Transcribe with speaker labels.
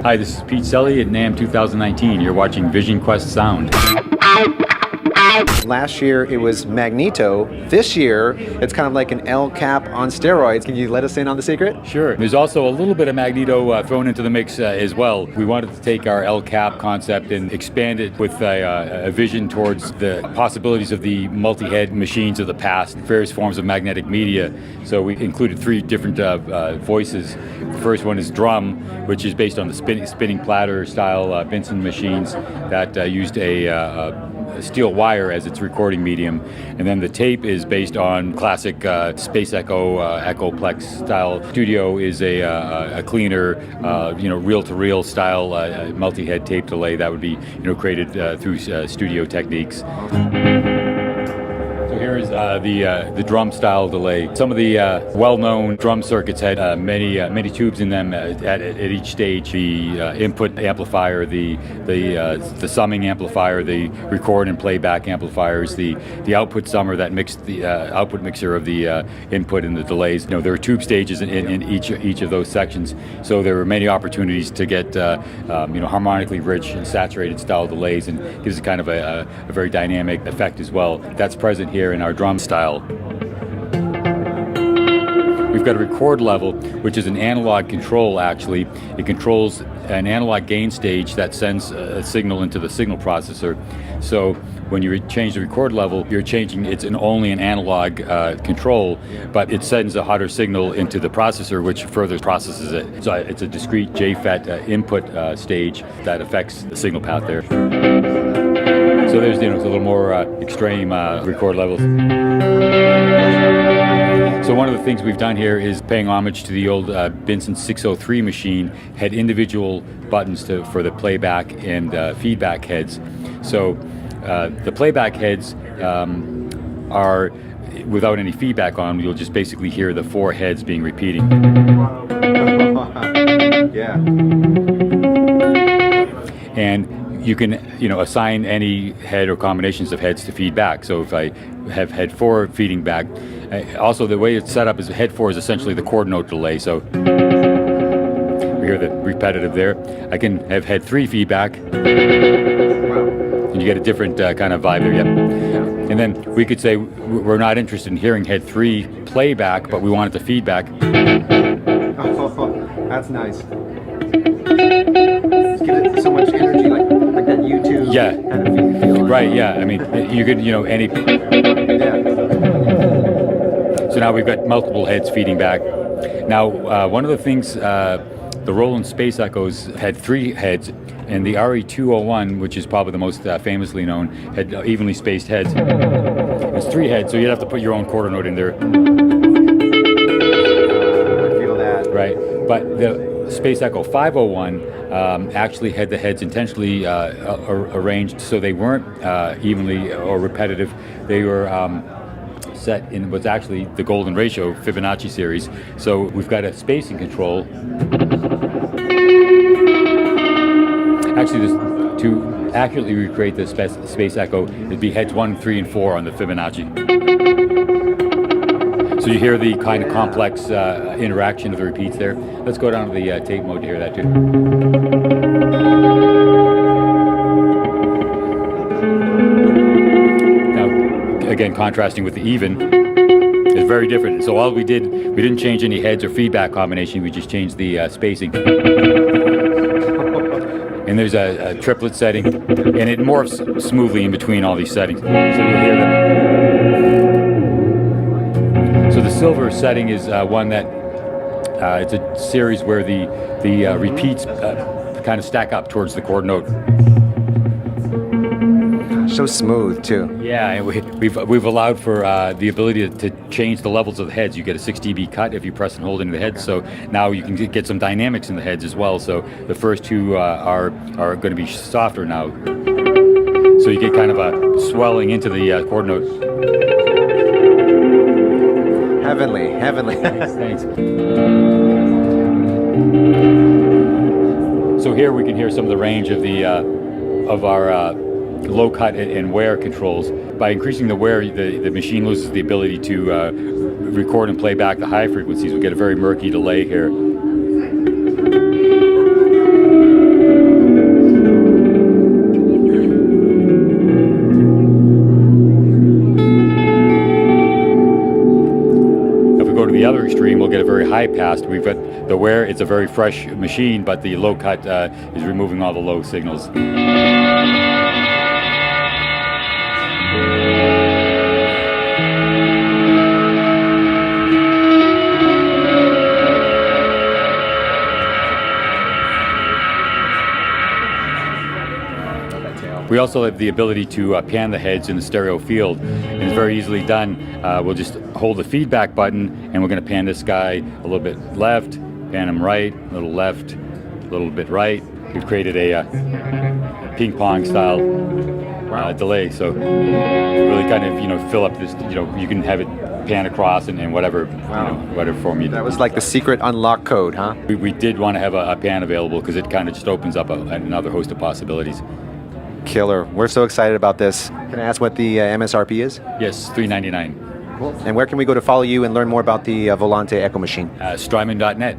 Speaker 1: Hi, this is Pete Celi at NAMM 2019. You're watching VisionQuest Sound.
Speaker 2: Last year it was Magneto. This year it's kind of like an L Cap on steroids. Can you let us in on the secret?
Speaker 1: Sure. There's also a little bit of Magneto thrown into the mix as well. We wanted to take our L Cap concept and expand it with a vision towards the possibilities of the multi-head machines of the past, various forms of magnetic media. So we included three different voices. The first one is drum, which is based on the spinning platter style Benson machines that used a steel wire as its recording medium, and then the tape is based on classic Space Echo Echoplex style. Studio is a cleaner, reel-to-reel style multi-head tape delay that would be created through studio techniques. So here is the drum style delay. Some of the well-known drum circuits had many tubes in them at each stage. The input amplifier, the summing amplifier, the record and playback amplifiers, the output summer that mixed the output mixer of the input and the delays. There were tube stages in each of those sections. So there were many opportunities to get harmonically rich and saturated style delays, and gives it kind of a very dynamic effect as well. That's present here in our drum style. We've got a record level, which is an analog control actually. It controls an analog gain stage that sends a signal into the signal processor. So when you change the record level, you're changing, it's only an analog control, but it sends a hotter signal into the processor, which further processes it. So it's a discrete JFET input stage that affects the signal path there. So there's a little more extreme record levels. So one of the things we've done here is paying homage to the old Benson 603 machine, had individual buttons for the playback and feedback heads. So the playback heads are without any feedback on. You'll just basically hear the four heads being repeating.
Speaker 2: Yeah.
Speaker 1: And you can, assign any head or combinations of heads to feedback. So if I have head 4 feeding back, also the way it's set up is head 4 is essentially the chord note delay. So we hear the repetitive there. I can have head 3 feedback, and you get a different kind of vibe there. Yep. And then we could say we're not interested in hearing head 3 playback, but we want it to feedback.
Speaker 2: Oh, that's nice. Just give it so much energy, like that YouTube.
Speaker 1: Yeah.
Speaker 2: Kind of feel.
Speaker 1: Right. Yeah. I mean, you could, any.
Speaker 2: Yeah.
Speaker 1: So now we've got multiple heads feeding back. Now, one of the things, the Roland Space Echoes had 3 heads, and the RE201, which is probably the most famously known, had evenly spaced heads. It's 3 heads, so you'd have to put your own quarter note in there.
Speaker 2: I feel that.
Speaker 1: Right. But the Space Echo 501 actually had the heads intentionally arranged so they weren't evenly or repetitive. They were set in what's actually the golden ratio Fibonacci series. So we've got a spacing control. Actually, to accurately recreate the Space Echo, it'd be heads 1, 3, and 4 on the Fibonacci. So you hear the kind of complex interaction of the repeats there. Let's go down to the tape mode to hear that too. Now, again, contrasting with the even, is very different. So all we didn't change any heads or feedback combination, we just changed the spacing. And there's a triplet setting, and it morphs smoothly in between all these settings. So you'll hear that. So the silver setting is one that it's a series where the repeats kind of stack up towards the chord note.
Speaker 2: So smooth too.
Speaker 1: Yeah, and we've allowed for the ability to change the levels of the heads. You get a 6 dB cut if you press and hold into the heads. So now you can get some dynamics in the heads as well. So the first 2 are going to be softer now. So you get kind of a swelling into the chord note.
Speaker 2: Heavenly.
Speaker 1: Thanks. So here we can hear some of the range of our low cut and wear controls. By increasing the wear, the machine loses the ability to record and play back the high frequencies. We get a very murky delay here. to the other extreme, we'll get a very high pass. We've got the where it's a very fresh machine, but the low cut is removing all the low signals. We also have the ability to pan the heads in the stereo field, and it's very easily done. We'll just hold the feedback button, and we're going to pan this guy a little bit left, pan him right, a little left, a little bit right. We've created a ping pong style delay, so really kind of fill up this. You can have it pan across and whatever whatever form you do.
Speaker 2: That was like the secret unlock code, huh?
Speaker 1: We did want to have a pan available because it kind of just opens up another host of possibilities.
Speaker 2: Killer. We're so excited about this. Can I ask what the MSRP is?
Speaker 1: Yes, $399.
Speaker 2: Cool. And where can we go to follow you and learn more about the Volante Echo Machine?
Speaker 1: Strymon.net.